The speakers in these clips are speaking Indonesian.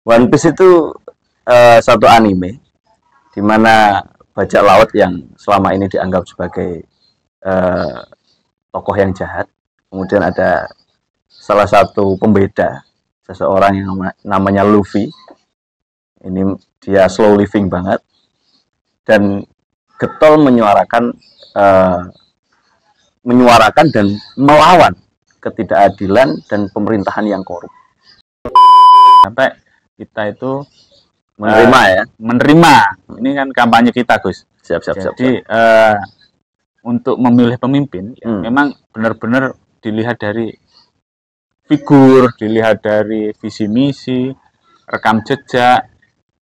One Piece itu satu anime di mana bajak laut yang selama ini dianggap sebagai eh, tokoh yang jahat. Kemudian ada salah satu pembeda, seseorang yang namanya Luffy. Ini dia slow living banget dan getol menyuarakan dan melawan ketidakadilan dan pemerintahan yang korup. Sampai kita itu Menerima menerima. Ini kan kampanye kita, Gus. Siap. Jadi untuk memilih pemimpin ya, memang benar-benar dilihat dari figur, dilihat dari visi misi, rekam jejak,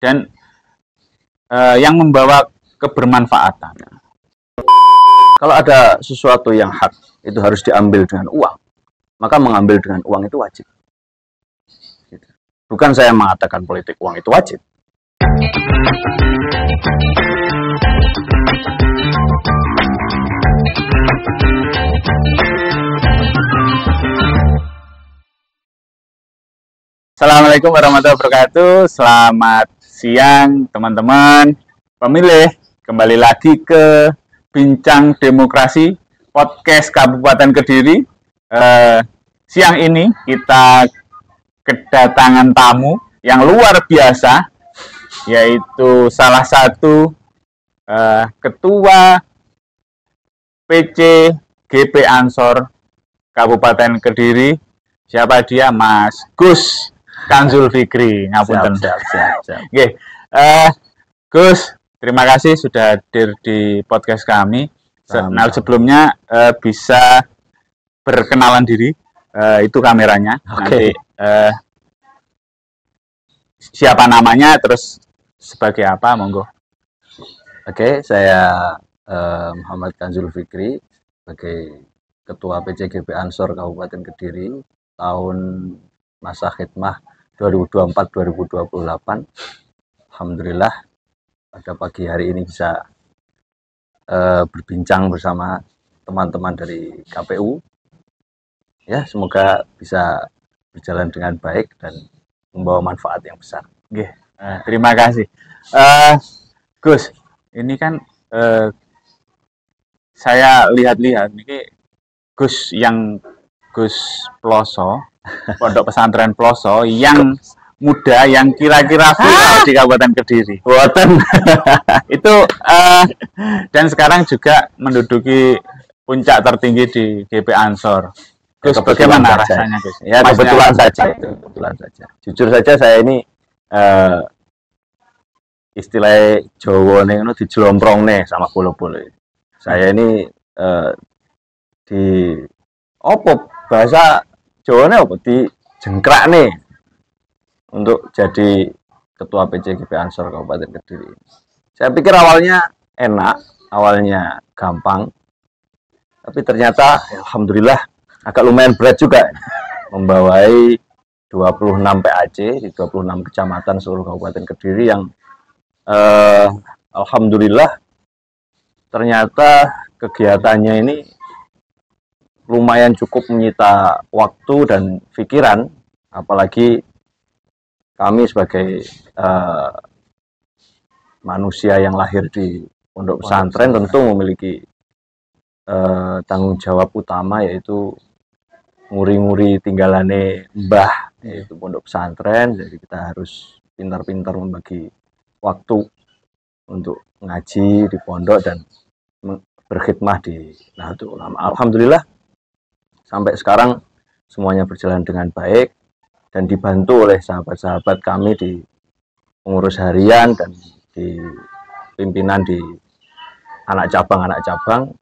dan yang membawa kebermanfaatan. Kalau ada sesuatu yang hak itu harus diambil dengan uang, maka mengambil dengan uang itu wajib. Bukan saya mengatakan politik uang itu wajib. Assalamualaikum warahmatullahi wabarakatuh. Selamat siang teman-teman pemilih. Kembali lagi ke Bincang Demokrasi Podcast Kabupaten Kediri. Siang ini kita kedatangan tamu yang luar biasa, yaitu salah satu Ketua PC GP Ansor Kabupaten Kediri. Siapa dia? Mas Gus Kanzul Fikri. Ngapunten. Siap. Oke. Gus, terima kasih sudah hadir di podcast kami. Nah, sebelumnya bisa berkenalan diri. Itu kameranya. Oke. Nanti siapa namanya, terus sebagai apa, monggo. Oke, saya Muhammad Kanzul Fikri sebagai Ketua PC GP Ansor Kabupaten Kediri tahun masa khidmah 2024-2028. Alhamdulillah pada pagi hari ini bisa berbincang bersama teman-teman dari KPU. Ya, semoga bisa berjalan dengan baik dan membawa manfaat yang besar. Oke, terima kasih. Gus, ini kan saya lihat-lihat ini Gus Ploso, Pondok Pesantren Ploso yang muda, yang kira-kira viral di Kabupaten Kediri. Itu dan sekarang juga menduduki puncak tertinggi di GP Ansor. Gus, bagaimana rasanya, Gus? Ya, kebetulan saja. Jujur saja saya ini istilah Jawa nih dijlomprong nih sama bolo-bolo. Saya ini di bahasa Jawa di jengkrak nih untuk jadi Ketua PC GP Ansor Kabupaten Kediri. Saya pikir awalnya enak, awalnya gampang, tapi ternyata alhamdulillah agak lumayan berat juga, membawai 26 PAC di 26 kecamatan seluruh Kabupaten Kediri yang alhamdulillah ternyata kegiatannya ini lumayan cukup menyita waktu dan pikiran, apalagi kami sebagai manusia yang lahir di pondok pesantren tentu memiliki tanggung jawab utama, yaitu nguri-nguri tinggalane mbah, yaitu pondok pesantren. Jadi kita harus pintar-pintar membagi waktu untuk ngaji di pondok dan berkhidmah di Nahdlatul Ulama. Alhamdulillah sampai sekarang semuanya berjalan dengan baik dan dibantu oleh sahabat-sahabat kami di pengurus harian dan di pimpinan di anak cabang,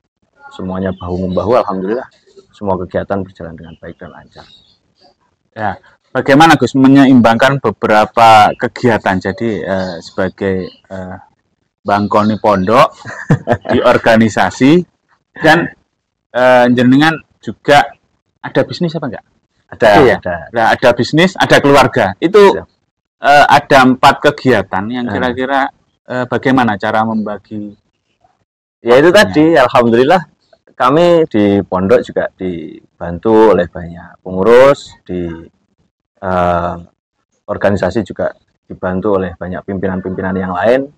semuanya bahu-membahu. Alhamdulillah semua kegiatan berjalan dengan baik dan lancar. Ya, bagaimana Gus menyeimbangkan beberapa kegiatan? Jadi sebagai bangkoni pondok di organisasi dan jenengan juga ada bisnis apa enggak? Ada, ya? Ada bisnis, ada keluarga. Itu ada 4 kegiatan yang kira-kira bagaimana cara membagi? Ya itu tadi, alhamdulillah kami di pondok juga dibantu oleh banyak pengurus, di organisasi juga dibantu oleh banyak pimpinan-pimpinan yang lain.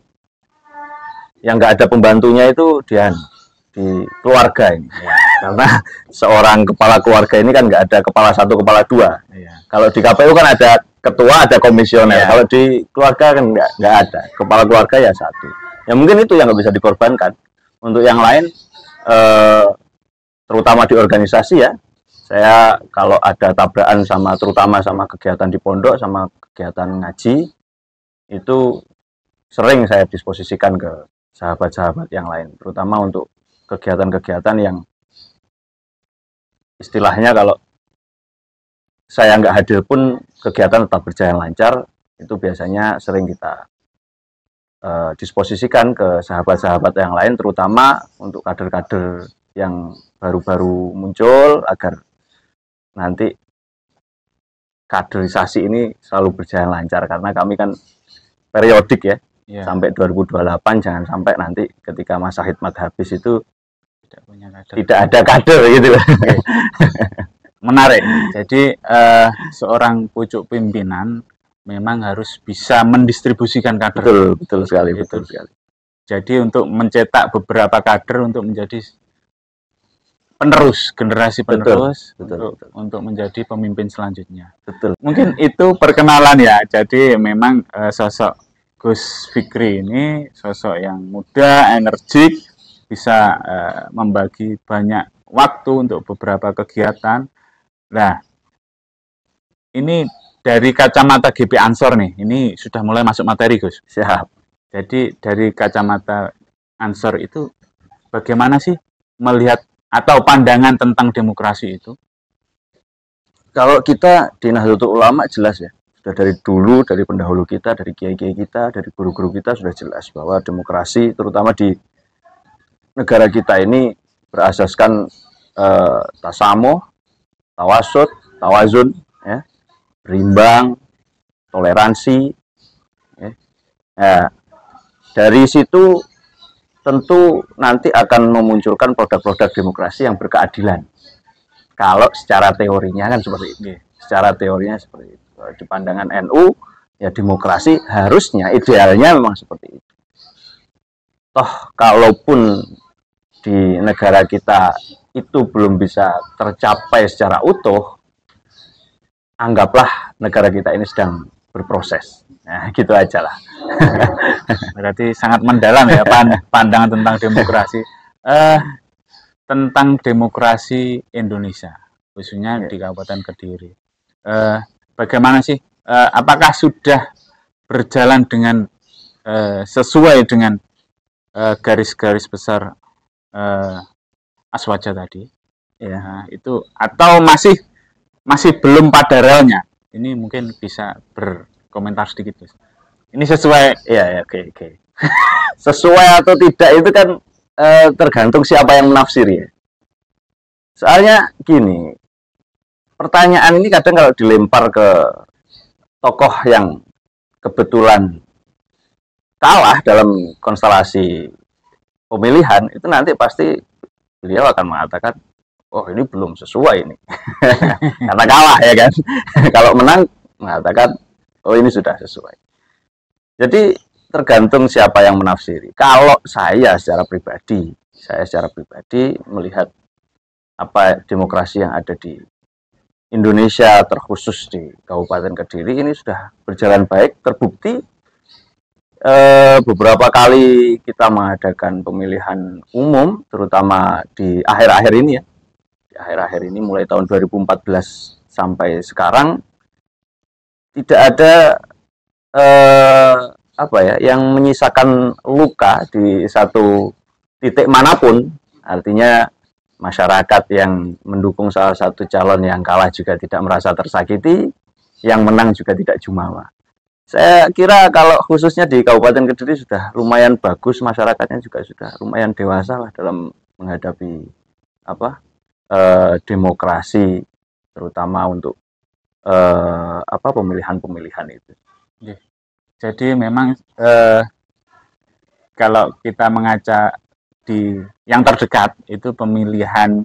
Yang nggak ada pembantunya itu di keluarga ini. Ya. Karena seorang kepala keluarga ini kan nggak ada kepala satu, kepala dua. Ya. Kalau di KPU kan ada ketua, ada komisioner. Ya. Kalau di keluarga kan nggak ada. Kepala keluarga ya satu. Ya mungkin itu yang nggak bisa dikorbankan. Untuk yang lain, terutama di organisasi ya, saya kalau ada tabrakan terutama sama kegiatan di pondok, sama kegiatan ngaji, itu sering saya disposisikan ke sahabat-sahabat yang lain, terutama untuk kegiatan-kegiatan yang istilahnya kalau saya nggak hadir pun kegiatan tetap berjalan lancar, itu biasanya sering kita disposisikan ke sahabat-sahabat yang lain, terutama untuk kader-kader yang baru-baru muncul, agar nanti kaderisasi ini selalu berjalan lancar, karena kami kan periodik ya. Sampai 2028, jangan sampai nanti ketika masa khidmat habis itu tidak ada kader gitu. Menarik. Jadi seorang pucuk pimpinan memang harus bisa mendistribusikan kader. Betul sekali, betul sekali. Jadi untuk mencetak beberapa kader untuk menjadi penerus, generasi penerus, betul. Untuk menjadi pemimpin selanjutnya. Betul. Mungkin itu perkenalan ya. Jadi memang sosok Gus Fikri ini sosok yang muda, energik, bisa membagi banyak waktu untuk beberapa kegiatan. Nah, ini dari kacamata GP Ansor nih, ini sudah mulai masuk materi, Gus. Siap. Jadi dari kacamata Ansor itu, bagaimana sih melihat atau pandangan tentang demokrasi itu? Kalau kita di Nahdlatul Ulama jelas ya. Dari dulu, dari pendahulu kita, dari kiai-kiai kita, dari guru-guru kita sudah jelas bahwa demokrasi, terutama di negara kita ini berasaskan tasamuh, tawasud, tawazun, ya, berimbang, toleransi. Ya. Nah, dari situ tentu nanti akan memunculkan produk-produk demokrasi yang berkeadilan. Kalau secara teorinya kan seperti ini, secara teorinya seperti itu. Di pandangan NU, ya demokrasi harusnya, idealnya memang seperti itu. Toh, kalaupun di negara kita itu belum bisa tercapai secara utuh, anggaplah negara kita ini sedang berproses. Nah, gitu aja lah. Berarti sangat mendalam ya pandangan tentang demokrasi. Tentang demokrasi Indonesia, khususnya di Kabupaten Kediri. Bagaimana sih? Apakah sudah berjalan dengan sesuai dengan garis-garis besar Aswaja tadi? Ya, itu atau masih belum pada relnya? Ini mungkin bisa berkomentar sedikit, Gus. Ini sesuai? Ya, oke. Sesuai atau tidak itu kan tergantung siapa yang menafsiri ya. Soalnya gini. Pertanyaan ini kadang kalau dilempar ke tokoh yang kebetulan kalah dalam konstelasi pemilihan, itu nanti pasti beliau akan mengatakan, oh ini belum sesuai ini. Karena kalah ya kan. Kalau menang mengatakan, oh ini sudah sesuai. Jadi tergantung siapa yang menafsiri. Kalau saya secara pribadi melihat apa demokrasi yang ada di Indonesia, terkhusus di Kabupaten Kediri ini sudah berjalan baik, terbukti beberapa kali kita mengadakan pemilihan umum, terutama di akhir-akhir ini ya. Di akhir-akhir ini mulai tahun 2014 sampai sekarang tidak ada yang menyisakan luka di satu titik manapun. Artinya masyarakat yang mendukung salah satu calon yang kalah juga tidak merasa tersakiti, yang menang juga tidak jumawa. Saya kira kalau khususnya di Kabupaten Kediri sudah lumayan bagus, masyarakatnya juga sudah lumayan dewasa lah dalam menghadapi demokrasi, terutama untuk pemilihan-pemilihan itu. Jadi memang kalau kita mengaca di yang terdekat itu pemilihan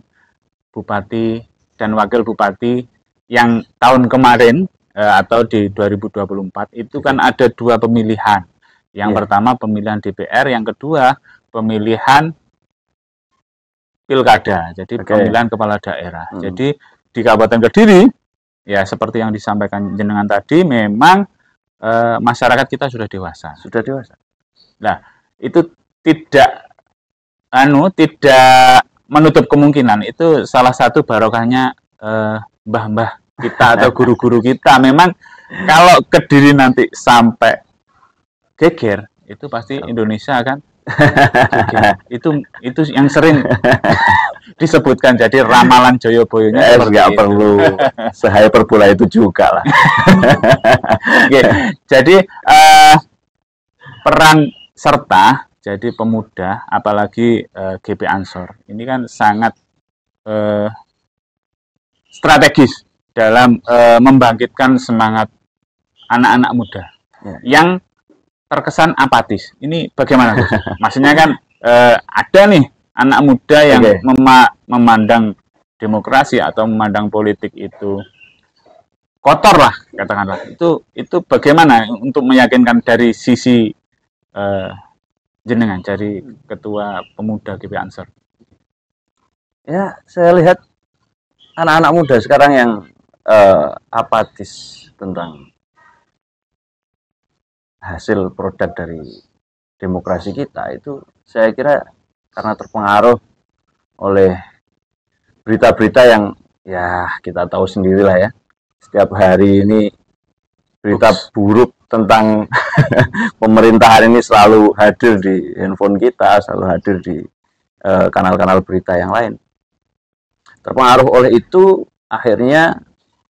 bupati dan wakil bupati yang tahun kemarin atau di 2024 itu kan ada 2 pemilihan. Yang pertama pemilihan DPR, yang kedua pemilihan pilkada, jadi pemilihan kepala daerah. Jadi di Kabupaten Kediri, ya seperti yang disampaikan jenengan tadi, memang masyarakat kita sudah dewasa. Sudah dewasa. Nah, itu tidak menutup kemungkinan. Itu salah satu barokahnya mbah-mbah kita atau guru-guru kita. Memang kalau Kediri nanti sampai geger, itu pasti Indonesia kan itu yang sering disebutkan, jadi ramalan Joyoboyonya nggak perlu sehyperbola itu juga lah. Jadi peran serta jadi pemuda, apalagi GP Ansor ini kan sangat strategis dalam membangkitkan semangat anak-anak muda yang terkesan apatis. Ini bagaimana, Gus? Maksudnya kan ada nih anak muda yang memandang demokrasi atau memandang politik itu kotor lah, katakanlah. Itu bagaimana untuk meyakinkan dari sisi jenengan, dari Ketua Pemuda GP Ansor? Ya, saya lihat anak-anak muda sekarang yang apatis tentang hasil produk dari demokrasi kita, itu saya kira karena terpengaruh oleh berita-berita yang ya kita tahu sendirilah ya, setiap hari ini berita buruk tentang pemerintahan ini selalu hadir di handphone kita, selalu hadir di kanal-kanal berita yang lain. Terpengaruh oleh itu, akhirnya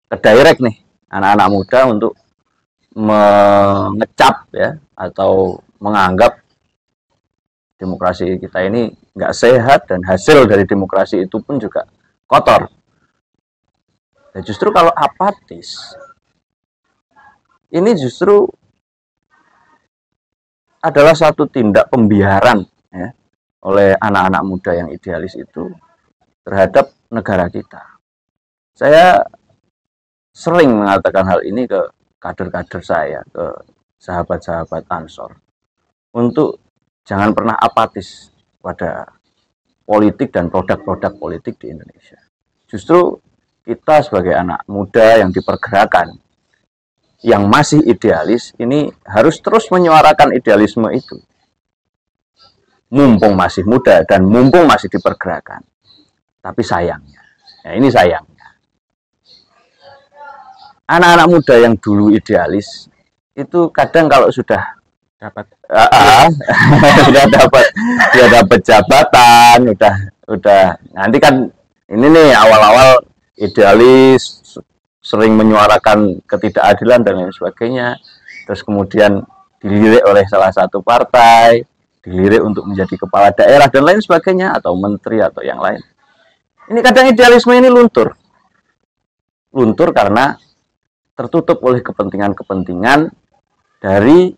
ke direct nih anak-anak muda untuk mengecap ya, atau menganggap demokrasi kita ini nggak sehat dan hasil dari demokrasi itu pun juga kotor. Dan justru kalau apatis, ini justru adalah satu tindak pembiaran ya, oleh anak-anak muda yang idealis itu terhadap negara kita. Saya sering mengatakan hal ini ke kader-kader saya, ke sahabat-sahabat Ansor, untuk jangan pernah apatis pada politik dan produk-produk politik di Indonesia. Justru kita sebagai anak muda yang dipergerakan, yang masih idealis, ini harus terus menyuarakan idealisme itu. Mumpung masih muda dan mumpung masih dipergerakan. Tapi sayangnya, ya ini sayangnya, anak-anak muda yang dulu idealis itu kadang kalau sudah dapat sudah dapat jabatan, udah nanti kan ini nih awal-awal idealis, sering menyuarakan ketidakadilan dan lain sebagainya, terus kemudian dilirik oleh salah satu partai, dilirik untuk menjadi kepala daerah dan lain sebagainya, atau menteri atau yang lain. Ini kadang idealisme ini luntur karena tertutup oleh kepentingan-kepentingan dari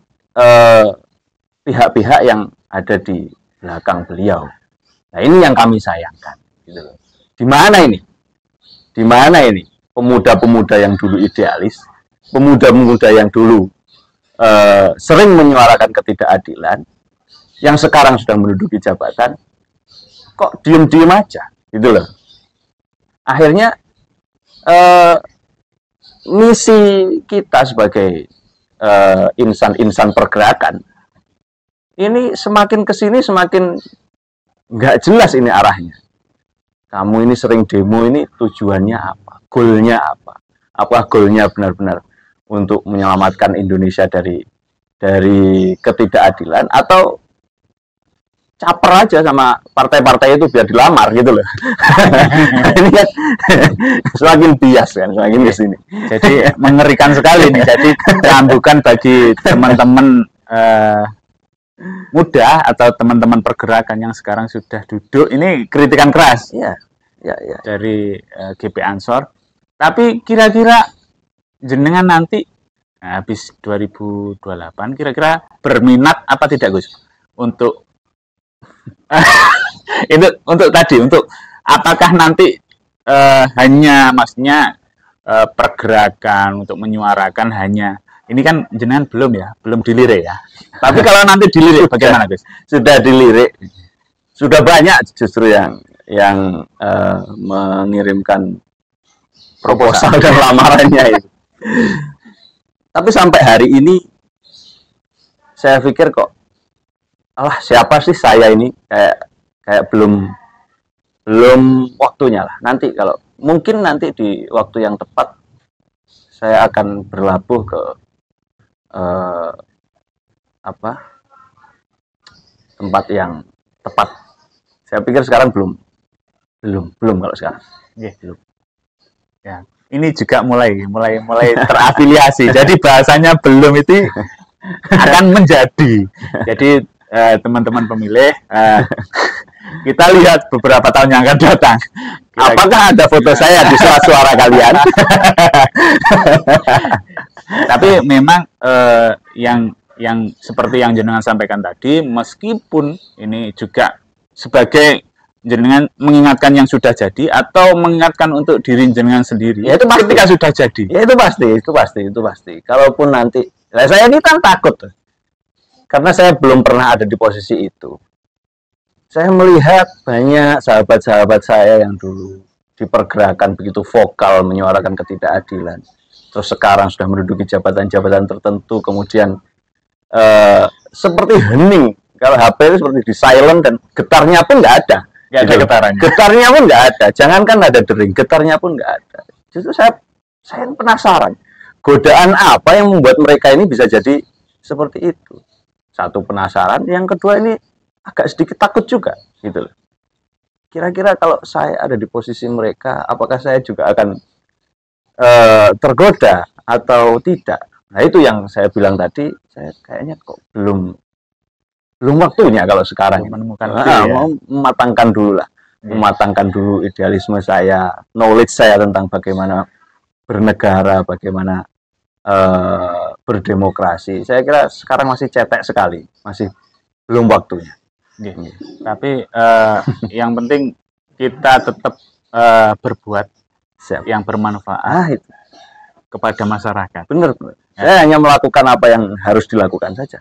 pihak-pihak yang ada di belakang beliau. Nah, ini yang kami sayangkan. Gitu. Di mana ini? Di mana ini pemuda-pemuda yang dulu idealis, pemuda-pemuda yang dulu sering menyuarakan ketidakadilan, yang sekarang sudah menduduki jabatan, kok diem-diem aja, gitu loh. Akhirnya misi kita sebagai insan-insan pergerakan ini semakin kesini semakin nggak jelas ini arahnya. Kamu ini sering demo, ini tujuannya apa? Goalnya apa? Apa goalnya benar-benar untuk menyelamatkan Indonesia dari ketidakadilan, atau caper aja sama partai-partai itu biar dilamar gitu loh. Ini kan semakin bias kan, semakin ke sini. Jadi mengerikan sekali nih. Jadi cambukan bagi teman-teman muda atau teman-teman pergerakan yang sekarang sudah duduk, ini kritikan keras dari GP Ansor. Tapi kira-kira jenengan nanti habis 2028 kira-kira berminat apa tidak, Gus, untuk untuk apakah nanti hanya maksudnya pergerakan, untuk menyuarakan hanya ini kan jenengan belum dilirik ya. Tapi kalau nanti dilirik bagaimana, Gus? Sudah dilirik, sudah banyak justru yang mengirimkan proposal dan lamarannya itu. Tapi sampai hari ini saya pikir kok, alah siapa sih saya ini, kayak belum waktunya lah. Nanti kalau mungkin nanti di waktu yang tepat saya akan berlabuh ke tempat yang tepat. Saya pikir sekarang belum kalau sekarang. Belum. Ya, ini juga mulai terafiliasi. Jadi bahasanya belum itu akan menjadi. Jadi teman-teman pemilih, kita lihat beberapa tahun yang akan datang. Apakah ada foto saya di suara kalian? Tapi memang yang seperti yang jenengan sampaikan tadi, meskipun ini juga sebagai jenengan mengingatkan yang sudah jadi atau mengingatkan untuk diri jenengan sendiri. Ya itu pasti. Ketika sudah jadi. Ya itu pasti. Kalaupun nanti, saya ini kan takut, karena saya belum pernah ada di posisi itu. Saya melihat banyak sahabat-sahabat saya yang dulu dipergerakan begitu vokal menyuarakan ketidakadilan, terus sekarang sudah menduduki jabatan-jabatan tertentu, kemudian seperti hening. Kalau HP itu seperti di silent dan getarnya pun nggak ada. Nggak ada getarannya. Getarnya pun nggak ada. Jangankan ada dering, getarnya pun nggak ada. Justru saya penasaran. Godaan apa yang membuat mereka ini bisa jadi seperti itu? Satu, penasaran. Yang kedua, ini agak sedikit takut juga, gitu loh. Kira-kira kalau saya ada di posisi mereka, apakah saya juga akan tergoda atau tidak? Nah, itu yang saya bilang tadi. Saya kayaknya kok belum waktunya kalau sekarang menemukan mau mematangkan dulu lah, mematangkan dulu idealisme saya, knowledge saya tentang bagaimana bernegara, bagaimana berdemokrasi. Saya kira sekarang masih cetek sekali, masih belum waktunya. Tapi yang penting kita tetap berbuat yang bermanfaat itu kepada masyarakat. Benar. Saya hanya melakukan apa yang harus dilakukan saja.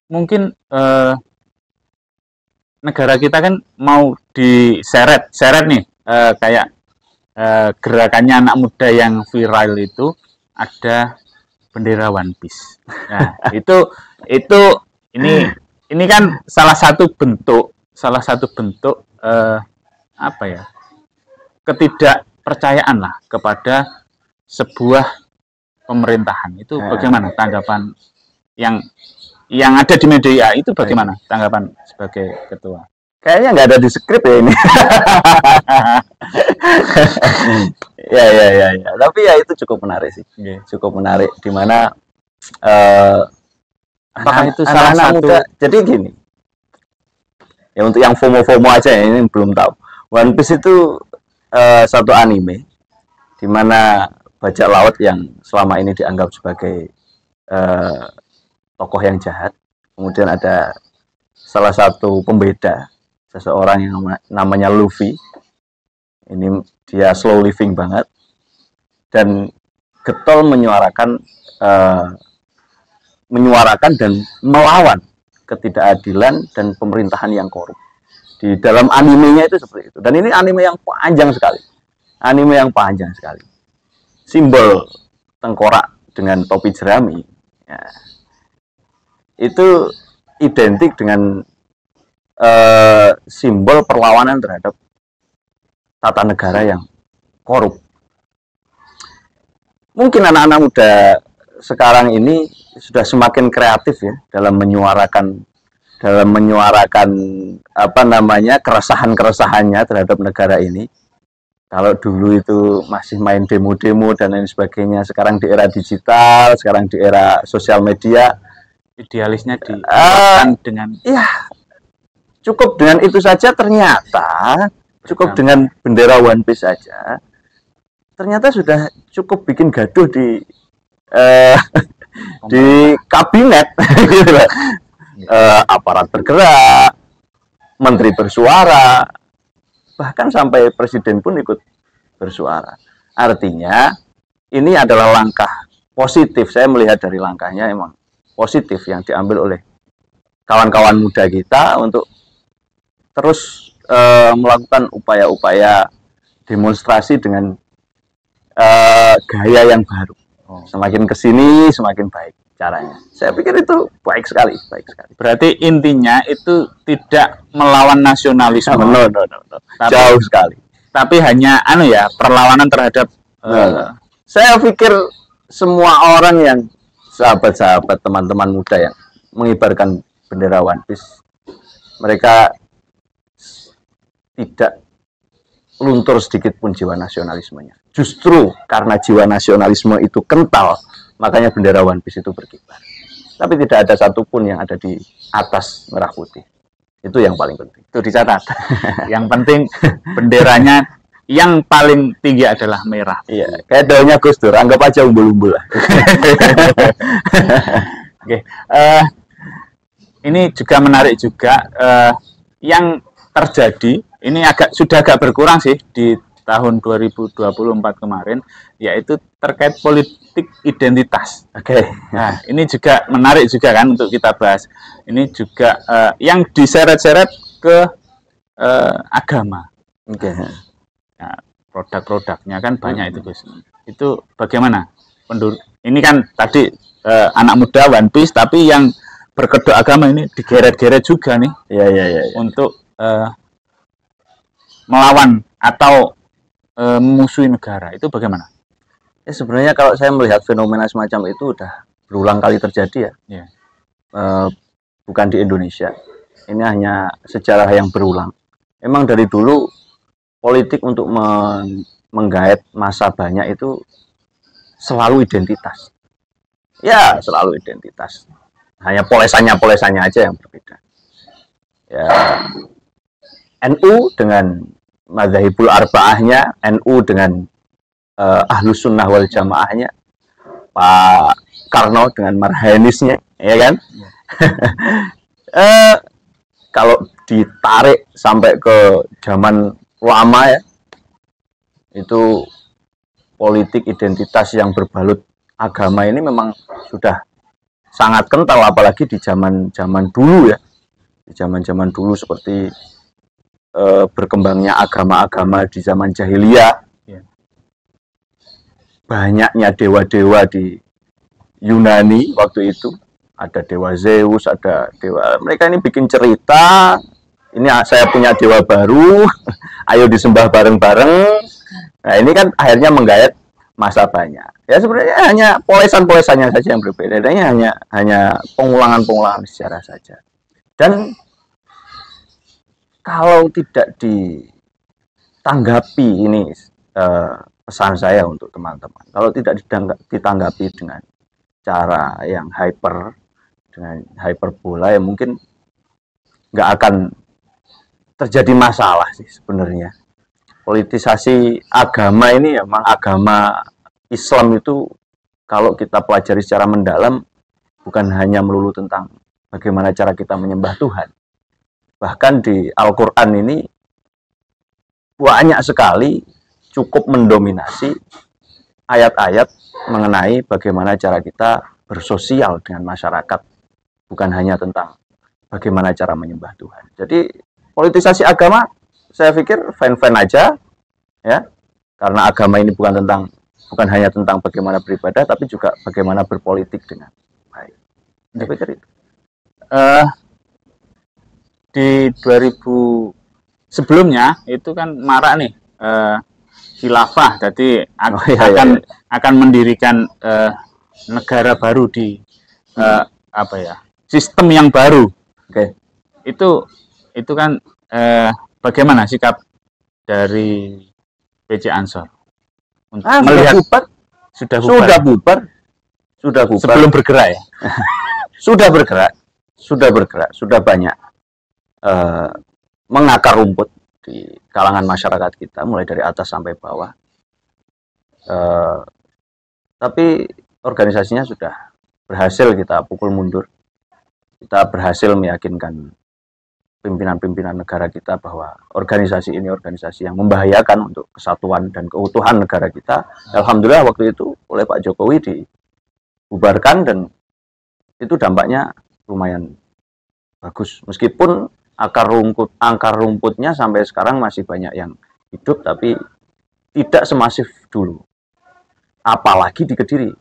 Mungkin negara kita kan mau diseret nih, kayak gerakannya anak muda yang viral itu ada bendera One Piece. Nah, ini kan salah satu bentuk ketidakpercayaan lah kepada sebuah pemerintahan. Itu bagaimana tanggapan yang ada di media itu, bagaimana tanggapan sebagai ketua? Kayaknya nggak ada di skrip ya ini. ya. Tapi ya itu cukup menarik sih. Cukup menarik, di mana apakah itu salah satu muda. Jadi gini. Ya untuk yang FOMO aja ya, ini belum tahu. One Piece itu satu anime di mana bajak laut yang selama ini dianggap sebagai tokoh yang jahat. Kemudian ada salah satu pembeda, seseorang yang namanya Luffy. Ini dia slow living banget dan getol menyuarakan dan melawan ketidakadilan dan pemerintahan yang korup. Di dalam animenya itu seperti itu. Dan ini anime yang panjang sekali. Simbol tengkorak dengan topi jerami, ya, itu identik dengan simbol perlawanan terhadap tata negara yang korup. Mungkin anak-anak muda sekarang ini sudah semakin kreatif ya dalam menyuarakan keresahannya terhadap negara ini. Kalau dulu itu masih main demo-demo dan lain sebagainya, sekarang di era digital, sekarang di era sosial media, idealisnya dengan cukup dengan itu saja. Ternyata cukup dengan bendera One Piece saja, ternyata sudah cukup bikin gaduh di kabinet. Aparat bergerak, menteri bersuara, bahkan sampai presiden pun ikut bersuara. Artinya ini adalah langkah positif. Saya melihat dari langkahnya emang positif yang diambil oleh kawan-kawan muda kita untuk terus melakukan upaya-upaya demonstrasi dengan gaya yang baru. Semakin kesini semakin baik caranya. Saya pikir itu baik sekali, baik sekali. Berarti intinya itu tidak melawan nasionalisme. No. Tapi, jauh sekali. Tapi hanya perlawanan terhadap saya pikir semua orang yang sahabat-sahabat teman-teman muda yang mengibarkan bendera One Piece, mereka tidak luntur sedikit pun jiwa nasionalismenya. Justru karena jiwa nasionalisme itu kental, makanya bendera One Piece itu berkibar. Tapi tidak ada satupun yang ada di atas merah putih. Itu yang paling penting. Itu dicatat. Yang penting benderanya yang paling tinggi adalah merah. Iya, kayak daunnya Gus Dur, anggap aja umbul-umbul lah. Oke. Ini juga menarik juga yang terjadi. Ini sudah agak berkurang sih di tahun 2024 kemarin, yaitu terkait politik identitas. Oke. Nah, ini juga menarik juga kan untuk kita bahas. Ini juga yang diseret-seret ke agama. Oke. Nah, produk-produknya kan banyak itu, Gus. Itu bagaimana? Ini kan tadi anak muda One Piece, tapi yang berkedok agama ini digeret-geret juga nih. Iya. Untuk melawan atau memusuhi negara. Itu bagaimana? Ya sebenarnya kalau saya melihat fenomena semacam itu udah berulang kali terjadi ya. Bukan di Indonesia. Ini hanya sejarah yang berulang. Memang dari dulu politik untuk menggait massa banyak itu selalu identitas. Ya, selalu identitas. Hanya polesannya aja yang berbeda. Ya, NU dengan Madzhabul Arba'ahnya, NU dengan Ahlus Sunnah wal Jamaahnya, Pak Karno dengan Marhaenisnya, ya kan? Kalau ditarik sampai ke zaman lama ya, itu politik identitas yang berbalut agama ini memang sudah sangat kental, apalagi di zaman dulu ya, di zaman dulu seperti berkembangnya agama-agama di zaman jahiliyah, banyaknya dewa-dewa di Yunani waktu itu, ada dewa Zeus, ada dewa, mereka ini bikin cerita, ini saya punya dewa baru, ayo disembah bareng-bareng. Nah ini kan akhirnya menggait massa banyak. Ya sebenarnya hanya polesan-polesannya saja yang berbeda, hanya pengulangan-pengulangan sejarah saja. Dan kalau tidak ditanggapi ini pesan saya untuk teman-teman, kalau tidak ditanggapi dengan cara yang dengan hyperbola, ya mungkin nggak akan terjadi masalah sih sebenarnya. Politisasi agama ini memang agama Islam itu kalau kita pelajari secara mendalam bukan hanya melulu tentang bagaimana cara kita menyembah Tuhan. Bahkan di Al-Quran ini banyak sekali cukup mendominasi ayat-ayat mengenai bagaimana cara kita bersosial dengan masyarakat, bukan hanya tentang bagaimana cara menyembah Tuhan. Jadi politisasi agama saya pikir fine-fine aja ya, karena agama ini bukan hanya tentang bagaimana beribadah, tapi juga bagaimana berpolitik dengan baik. Saya pikir itu. Di 2000 sebelumnya itu kan marak nih khilafah, jadi akan mendirikan negara baru di sistem yang baru. Oke. Itu kan bagaimana sikap dari PJ Ansor melihat sudah bubar sebelum bergerak ya? sudah bergerak, sudah banyak mengakar rumput di kalangan masyarakat kita, mulai dari atas sampai bawah. Tapi organisasinya sudah berhasil kita pukul mundur. Kita berhasil meyakinkan pimpinan-pimpinan negara kita bahwa organisasi ini organisasi yang membahayakan untuk kesatuan dan keutuhan negara kita. Alhamdulillah waktu itu oleh Pak Jokowi dibubarkan dan itu dampaknya lumayan bagus. Meskipun akar rumputnya sampai sekarang masih banyak yang hidup, tapi tidak semasif dulu. Apalagi di Kediri.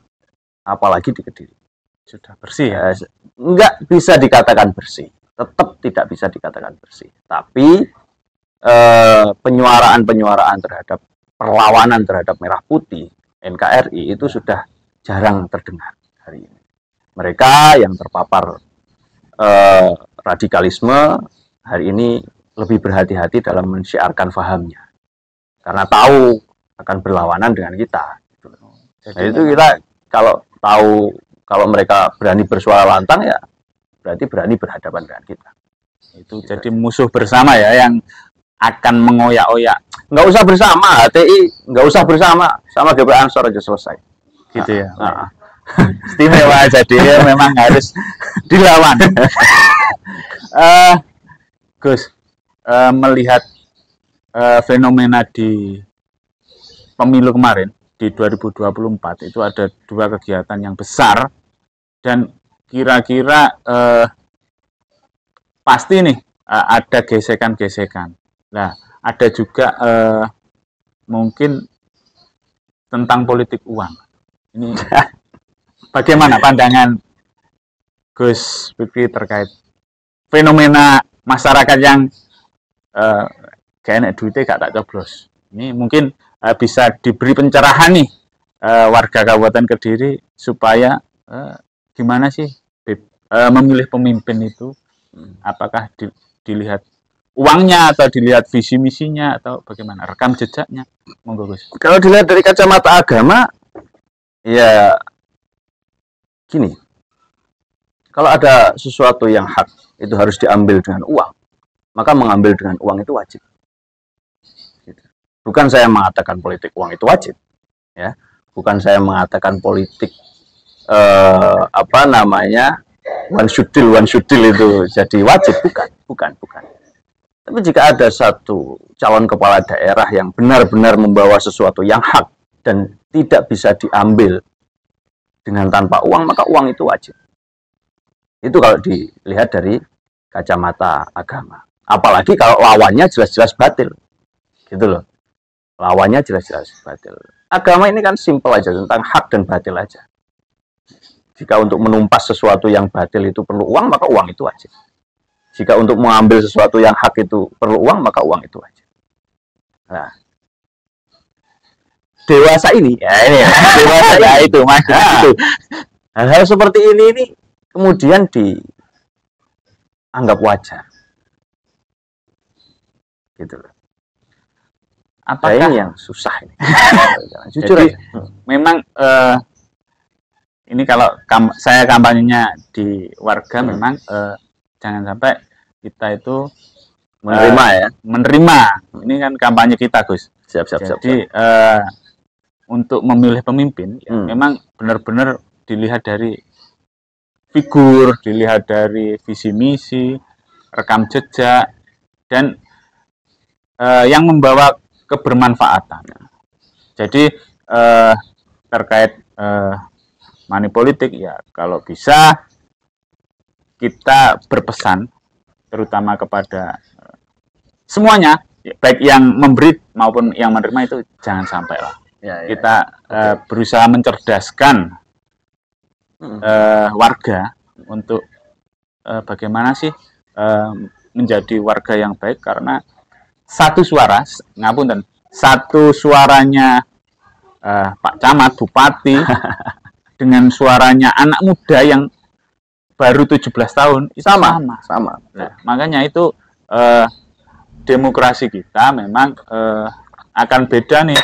Sudah bersih ya? Enggak bisa dikatakan bersih. Tetap tidak bisa dikatakan bersih. Tapi penyuaraan terhadap perlawanan terhadap Merah Putih, NKRI itu sudah jarang terdengar hari ini. Mereka yang terpapar radikalisme hari ini lebih berhati-hati dalam mensyiarkan fahamnya. Karena tahu akan berlawanan dengan kita. Jadi itu kita kalau mereka berani bersuara lantang ya berarti berani berhadapan dengan kita. Itu gitu. Jadi musuh bersama ya yang akan mengoyak-oyak. Nggak usah bersama, HTI nggak usah bersama, sama GP Ansor aja selesai. Gitu ya. Istimewa jadi ya, memang harus dilawan. Gus, melihat fenomena di pemilu kemarin di 2024 itu ada 2 kegiatan yang besar dan kira-kira pasti nih ada gesekan-gesekan. Nah, ada juga mungkin tentang politik uang. Ini bagaimana pandangan Gus Fikri terkait fenomena masyarakat yang kayaknya duitnya gak tak coblos. Ini mungkin bisa diberi pencerahan nih warga Kabupaten Kediri supaya gimana sih memilih pemimpin itu, apakah dilihat uangnya atau dilihat visi misinya atau bagaimana rekam jejaknya, monggo Gus. Kalau dilihat dari kacamata agama ya gini, kalau ada sesuatu yang hak itu harus diambil dengan uang, maka mengambil dengan uang itu wajib. Bukan saya mengatakan politik uang itu wajib, ya. Bukan saya mengatakan politik one should deal itu jadi wajib, bukan. Tapi jika ada satu calon kepala daerah yang benar-benar membawa sesuatu yang hak dan tidak bisa diambil dengan tanpa uang, maka uang itu wajib. Itu kalau dilihat dari kacamata agama. Apalagi kalau lawannya jelas-jelas batil, gitu loh. Lawannya jelas-jelas batil. Agama ini kan simpel aja, tentang hak dan batil aja. Jika untuk menumpas sesuatu yang batil itu perlu uang, maka uang itu wajib. Jika untuk mengambil sesuatu yang hak itu perlu uang, maka uang itu wajib. Nah, dewasa ini, dewasa ya itu maksudnya itu. Hal-hal seperti ini kemudian dianggap wajar. Gitu loh. Apakah ini yang susah ini? Jujur jadi, aja. Memang ini kalau saya kampanyenya di warga memang jangan sampai kita itu menerima. Ini kan kampanye kita, Gus. Siap. Jadi untuk memilih pemimpin ya, memang benar-benar dilihat dari figur, dilihat dari visi misi, rekam jejak, dan yang membawa kebermanfaatan. Jadi terkait money politik ya, kalau bisa kita berpesan terutama kepada semuanya, baik yang memberi maupun yang menerima, itu jangan sampai lah. Kita berusaha mencerdaskan warga untuk bagaimana sih menjadi warga yang baik, karena satu suara, ngapunten, satu suaranya Pak Camat, Bupati dengan suaranya anak muda yang baru 17 tahun itu sama. Nah, makanya itu demokrasi kita memang akan beda nih.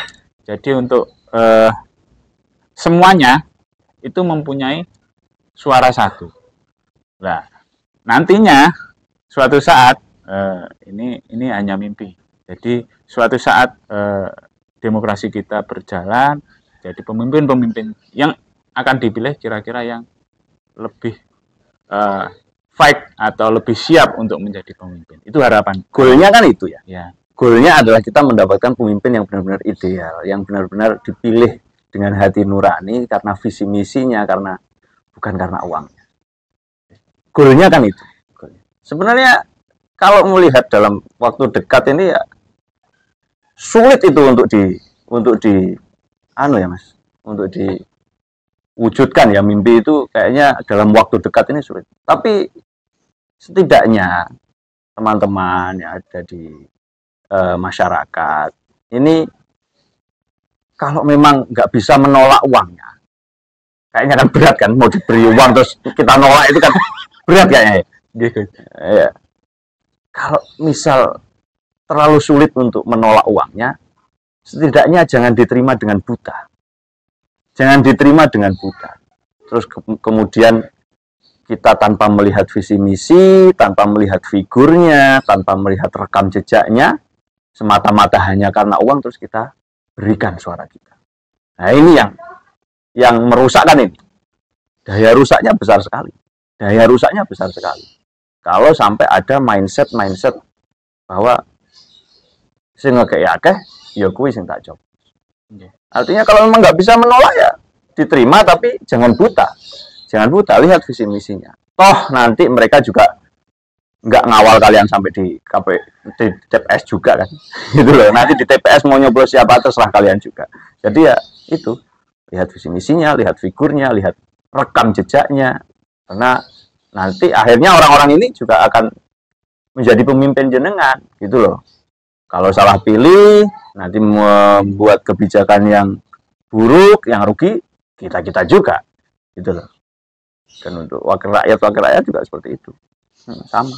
Jadi untuk semuanya itu mempunyai suara satu. Nah, nantinya suatu saat ini hanya mimpi. Jadi suatu saat demokrasi kita berjalan, jadi pemimpin-pemimpin yang akan dipilih kira-kira yang lebih fight atau lebih siap untuk menjadi pemimpin. Itu harapan. Goalnya kan itu ya. Ya. Goalnya adalah kita mendapatkan pemimpin yang benar-benar ideal, yang benar-benar dipilih dengan hati nurani karena visi misinya, karena bukan karena uangnya. Goalnya kan itu. Sebenarnya kalau melihat dalam waktu dekat ini ya sulit itu untuk di anu ya Mas, untuk diwujudkan ya, mimpi itu kayaknya dalam waktu dekat ini sulit. Tapi setidaknya teman-teman yang ada di masyarakat ini kalau memang nggak bisa menolak uangnya, kayaknya kan berat kan, mau diberi uang terus kita nolak itu kan berat kayaknya ya. Kalau misal terlalu sulit untuk menolak uangnya, setidaknya jangan diterima dengan buta, terus kemudian kita tanpa melihat visi misi, tanpa melihat figurnya, tanpa melihat rekam jejaknya, semata-mata hanya karena uang terus kita berikan suara kita. Nah ini yang merusakkan ini. Daya rusaknya besar sekali. Kalau sampai ada mindset bahwa sing ngekek akeh ya kuwi sing tak coba. Artinya kalau memang nggak bisa menolak ya diterima, tapi jangan buta, lihat visi misinya. Toh nanti mereka juga nggak ngawal kalian sampai di TPS juga kan, gitu loh. Nanti di TPS mau nyoblos siapa terserah kalian juga. Jadi ya itu, lihat visi misinya, lihat figurnya, lihat rekam jejaknya, karena nanti akhirnya orang-orang ini juga akan menjadi pemimpin jenengan, gitu loh. Kalau salah pilih, nanti membuat kebijakan yang buruk, yang rugi kita juga, gitu loh. Dan untuk wakil rakyat juga seperti itu. Sama.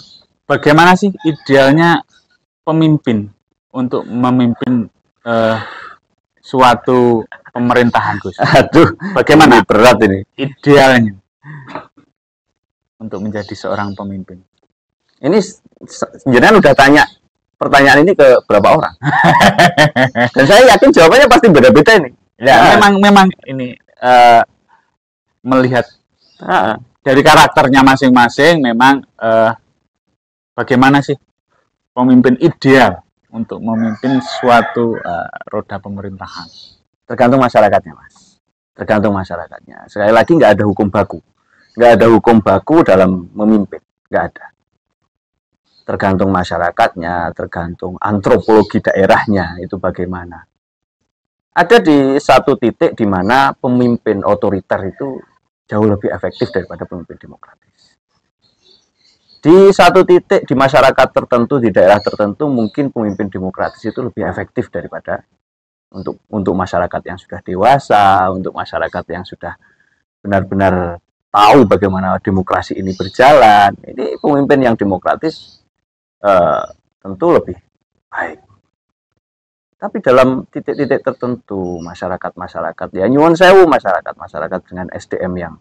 Bagaimana sih idealnya pemimpin untuk memimpin suatu pemerintahan, Gus? Aduh, bagaimana berat ini idealnya untuk menjadi seorang pemimpin? Ini jenengan udah tanya pertanyaan ini ke berapa orang? Dan saya yakin jawabannya pasti beda-beda ini. Ya, memang ini melihat dari karakternya masing-masing, memang bagaimana sih pemimpin ideal untuk memimpin suatu roda pemerintahan? Tergantung masyarakatnya, Mas. Tergantung masyarakatnya. Sekali lagi nggak ada hukum baku. Nggak ada hukum baku dalam memimpin. Nggak ada. Tergantung masyarakatnya, tergantung antropologi daerahnya, itu bagaimana. Ada di satu titik di mana pemimpin otoriter itu jauh lebih efektif daripada pemimpin demokratis. Di satu titik di masyarakat tertentu, di daerah tertentu, mungkin pemimpin demokratis itu lebih efektif daripada untuk masyarakat yang sudah dewasa, untuk masyarakat yang sudah benar-benar tahu bagaimana demokrasi ini berjalan. Ini pemimpin yang demokratis tentu lebih baik. Tapi dalam titik-titik tertentu, masyarakat ya nyuwun sewu, masyarakat dengan SDM yang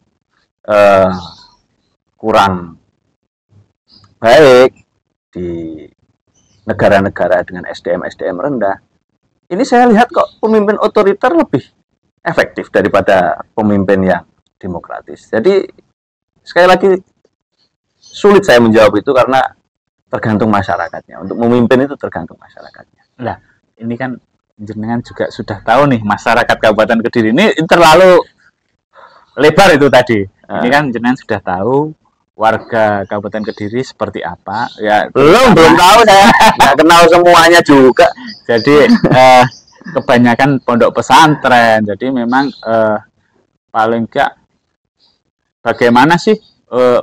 kurang baik, di negara-negara dengan SDM rendah, ini saya lihat kok pemimpin otoriter lebih efektif daripada pemimpin yang demokratis. Jadi sekali lagi sulit saya menjawab itu karena tergantung masyarakatnya. Untuk memimpin itu tergantung masyarakatnya. Nah, ini kan jenengan juga sudah tahu nih, masyarakat Kabupaten Kediri ini terlalu lebar itu tadi. Ini kan jenengan sudah tahu warga Kabupaten Kediri seperti apa. Ya, belum tahu, saya nggak kenal semuanya juga. Jadi kebanyakan pondok pesantren. Jadi memang paling enggak bagaimana sih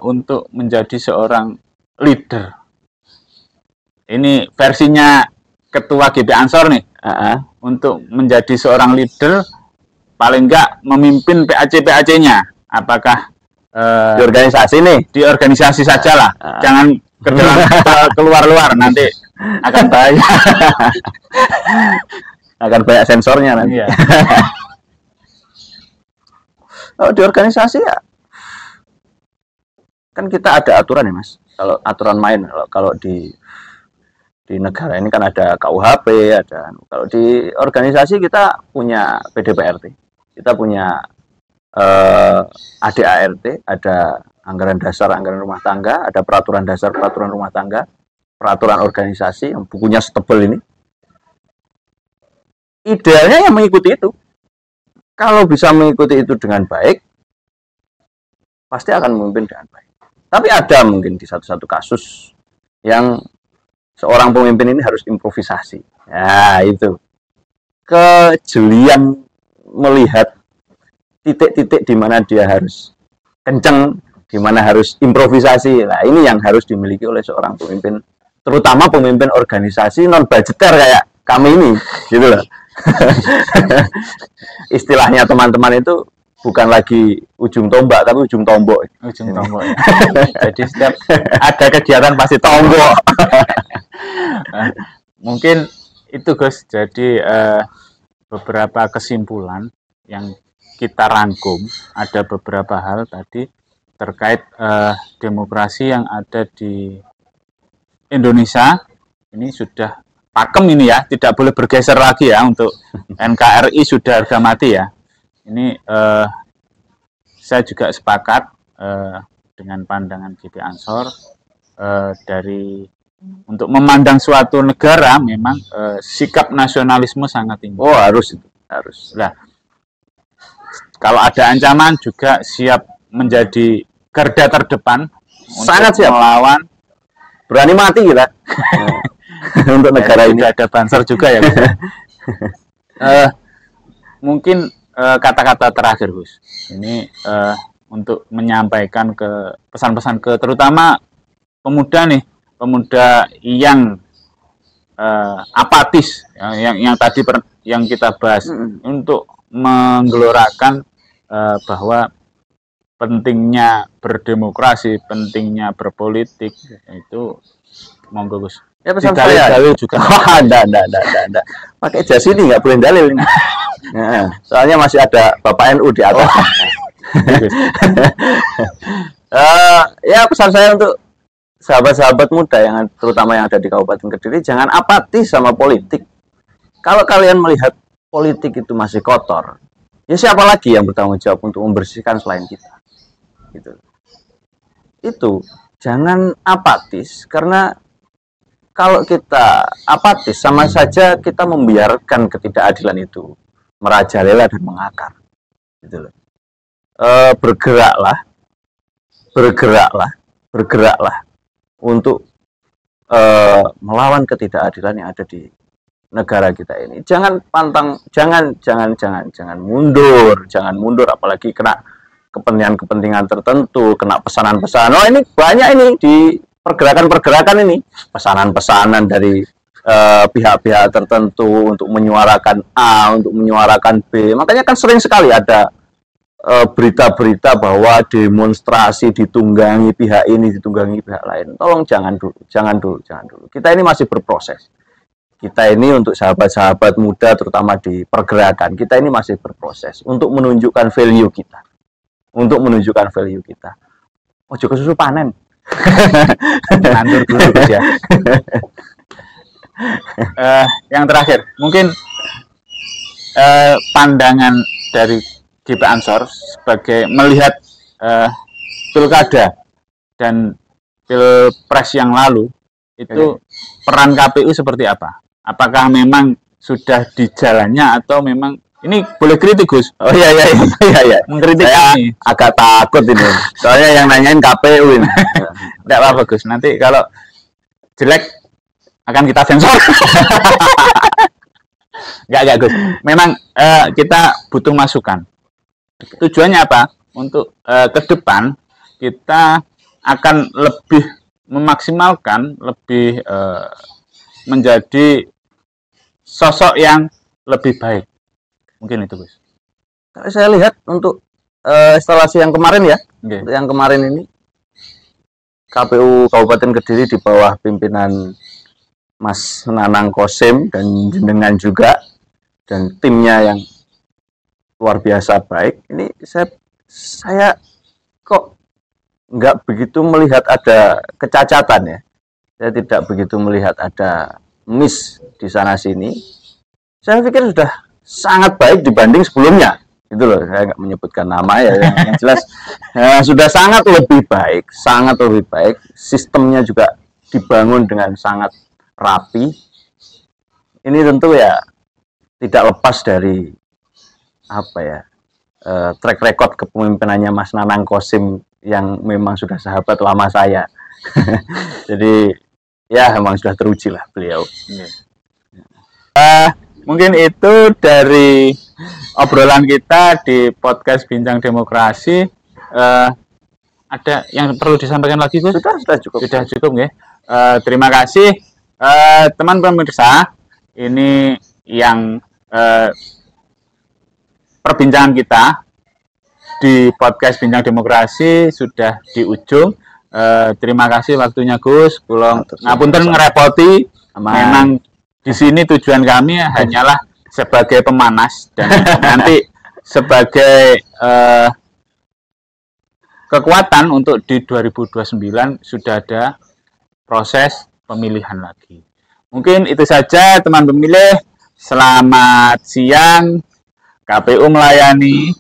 untuk menjadi seorang leader. Ini versinya Ketua GP Ansor nih. Untuk menjadi seorang leader, paling enggak memimpin PAC-nya. Apakah di organisasi nih? Di organisasi sajalah. Jangan ke dalam keluar-luar, nanti akan bahaya. Akan banyak sensornya nanti. Iya. Kalau di organisasi ya, kan kita ada aturan ya Mas. Kalau aturan main, kalau di negara ini kan ada KUHP, ada. Kalau di organisasi kita punya PDPRT, kita punya ADART, ada anggaran dasar, anggaran rumah tangga, ada peraturan dasar, peraturan rumah tangga, peraturan organisasi yang bukunya setebal ini. Idealnya yang mengikuti itu. Kalau bisa mengikuti itu dengan baik, pasti akan memimpin dengan baik. Tapi ada mungkin di satu-satu kasus yang seorang pemimpin ini harus improvisasi. Nah, itu. Kejelian melihat titik-titik di mana dia harus kenceng, di mana harus improvisasi. Nah, ini yang harus dimiliki oleh seorang pemimpin, terutama pemimpin organisasi non budgeter kayak kami ini, gitu loh. Istilahnya teman-teman itu bukan lagi ujung tombak tapi ujung tombok. Ujung tombok. Ya. Jadi setiap ada kegiatan pasti tombok. Mungkin itu Gus. Jadi beberapa kesimpulan yang kita rangkum, ada beberapa hal tadi terkait demokrasi yang ada di Indonesia. Ini sudah pakem ini ya, tidak boleh bergeser lagi ya untuk NKRI sudah harga mati ya. Ini saya juga sepakat dengan pandangan GP Ansor dari untuk memandang suatu negara memang sikap nasionalisme sangat tinggi. Oh harus itu, harus. Nah, kalau ada ancaman juga siap menjadi garda terdepan, sangat siap melawan, berani mati kita. Untuk negara ini ada Banser juga ya Gus. Mungkin kata-kata terakhir Gus, ini untuk menyampaikan ke pesan-pesan ke terutama pemuda nih, pemuda yang apatis, yang tadi yang kita bahas, untuk menggelorakan bahwa pentingnya berdemokrasi, pentingnya berpolitik, itu monggo Gus. Ya pesan saya dalil juga. Wah, enggak. Pakai jas ini nggak boleh dalil ini. Nah, soalnya masih ada Bapak NU di atas. Ya pesan saya untuk sahabat-sahabat muda yang terutama yang ada di Kabupaten Kediri, jangan apatis sama politik. Kalau kalian melihat politik itu masih kotor, ya siapa lagi yang bertanggung jawab untuk membersihkan selain kita? Gitu. Itu jangan apatis, karena kalau kita apatis sama saja kita membiarkan ketidakadilan itu merajalela dan mengakar. Gitu loh. Bergeraklah untuk melawan ketidakadilan yang ada di negara kita ini. Jangan mundur, apalagi kena kepentingan tertentu, kena pesanan-pesanan. Oh, ini banyak ini di pergerakan-pergerakan ini, pesanan-pesanan dari pihak-pihak tertentu untuk menyuarakan A, untuk menyuarakan B. Makanya kan sering sekali ada berita-berita bahwa demonstrasi ditunggangi pihak ini, ditunggangi pihak lain. Tolong jangan dulu. Kita ini masih berproses. Kita ini untuk sahabat-sahabat muda, terutama di pergerakan, kita ini masih berproses untuk menunjukkan value kita. Ojo kesusu panen. Nandur dulu ya. Yang terakhir, mungkin pandangan dari GP Ansor sebagai melihat pilkada dan pilpres yang lalu itu peran KPU seperti apa? Apakah memang sudah di jalannya atau memang ini boleh kritik Gus? Oh iya. Mengkritik saya ini. Agak takut ini. Soalnya yang nanyain KPU ini. Tidak apa-apa Gus. Nanti kalau jelek akan kita sensor. Enggak Gus. Memang kita butuh masukan. Tujuannya apa? Untuk ke depan kita akan lebih memaksimalkan, lebih menjadi sosok yang lebih baik. Mungkin itu Gus. Kalau saya lihat untuk instalasi yang kemarin ya, untuk yang kemarin ini KPU Kabupaten Kediri di bawah pimpinan Mas Nanang Kosim dan jenengan juga dan timnya yang luar biasa baik. Ini saya kok nggak begitu melihat ada kecacatan ya. Saya tidak begitu melihat ada miss di sana sini. Saya pikir sudah sangat baik dibanding sebelumnya, Itu loh, saya nggak menyebutkan nama ya. Yang jelas sudah sangat lebih baik. Sistemnya juga dibangun dengan sangat rapi. Ini tentu ya tidak lepas dari apa ya, track record kepemimpinannya Mas Nanang Qosim yang memang sudah sahabat lama saya. Jadi ya memang sudah teruji lah beliau. Mungkin itu dari obrolan kita di podcast Bincang Demokrasi. Ada yang perlu disampaikan lagi, Gus? Sudah cukup. Sudah cukup ya. Terima kasih teman pemirsa. Ini yang perbincangan kita di podcast Bincang Demokrasi sudah di ujung. Terima kasih waktunya, Gus. Kula ngapunten ngerepoti. Memang di sini tujuan kami hanyalah sebagai pemanas dan nanti sebagai kekuatan untuk di 2029 sudah ada proses pemilihan lagi. Mungkin itu saja teman pemilih. Selamat siang. KPU melayani.